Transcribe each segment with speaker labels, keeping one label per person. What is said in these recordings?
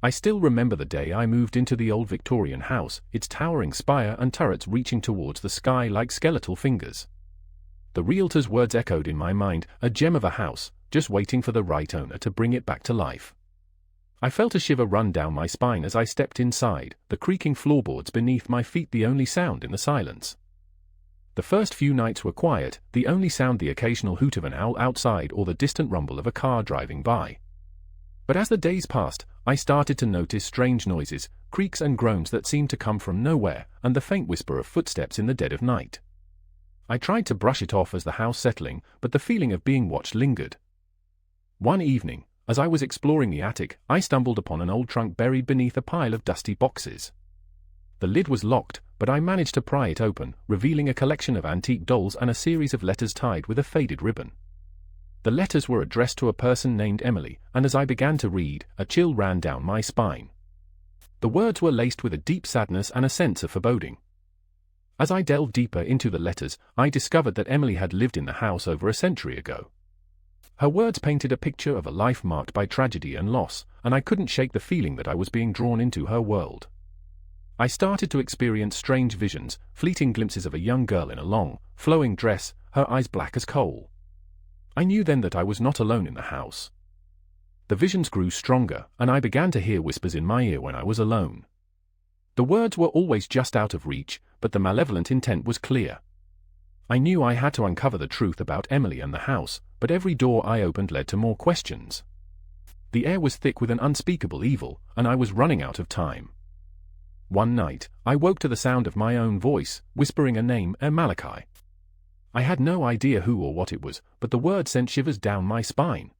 Speaker 1: I still remember the day I moved into the old Victorian house, its towering spire and turrets reaching towards the sky like skeletal fingers. The realtor's words echoed in my mind, a gem of a house, just waiting for the right owner to bring it back to life. I felt a shiver run down my spine as I stepped inside, the creaking floorboards beneath my feet the only sound in the silence. The first few nights were quiet, the only sound the occasional hoot of an owl outside or the distant rumble of a car driving by. But as the days passed, I started to notice strange noises, creaks and groans that seemed to come from nowhere, and the faint whisper of footsteps in the dead of night. I tried to brush it off as the house settling, but the feeling of being watched lingered. One evening, as I was exploring the attic, I stumbled upon an old trunk buried beneath a pile of dusty boxes. The lid was locked, but I managed to pry it open, revealing a collection of antique dolls and a series of letters tied with a faded ribbon. The letters were addressed to a person named Emily, and as I began to read, a chill ran down my spine. The words were laced with a deep sadness and a sense of foreboding. As I delved deeper into the letters, I discovered that Emily had lived in the house over a century ago. Her words painted a picture of a life marked by tragedy and loss, and I couldn't shake the feeling that I was being drawn into her world. I started to experience strange visions, fleeting glimpses of a young girl in a long, flowing dress, her eyes black as coal. I knew then that I was not alone in the house. The visions grew stronger, and I began to hear whispers in my ear when I was alone. The words were always just out of reach, but the malevolent intent was clear. I knew I had to uncover the truth about Emily and the house, but every door I opened led to more questions. The air was thick with an unspeakable evil, and I was running out of time. One night, I woke to the sound of my own voice, whispering a name, Malachi. I had no idea who or what it was, but the word sent shivers down my spine.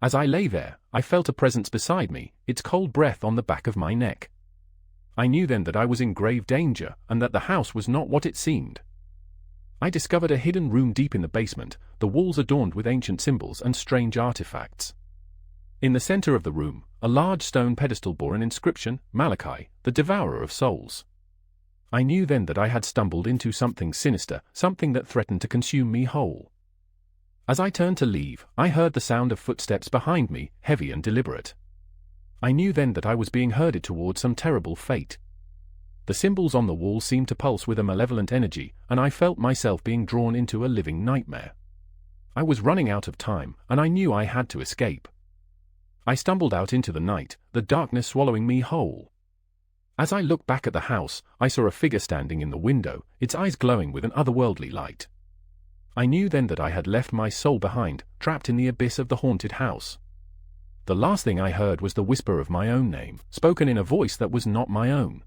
Speaker 1: As I lay there, I felt a presence beside me, its cold breath on the back of my neck. I knew then that I was in grave danger, and that the house was not what it seemed. I discovered a hidden room deep in the basement, the walls adorned with ancient symbols and strange artifacts. In the center of the room, a large stone pedestal bore an inscription, Malachi, the devourer of souls. I knew then that I had stumbled into something sinister, something that threatened to consume me whole. As I turned to leave, I heard the sound of footsteps behind me, heavy and deliberate. I knew then that I was being herded towards some terrible fate. The symbols on the wall seemed to pulse with a malevolent energy, and I felt myself being drawn into a living nightmare. I was running out of time, and I knew I had to escape. I stumbled out into the night, the darkness swallowing me whole. As I looked back at the house, I saw a figure standing in the window, its eyes glowing with an otherworldly light. I knew then that I had left my soul behind, trapped in the abyss of the haunted house. The last thing I heard was the whisper of my own name, spoken in a voice that was not my own.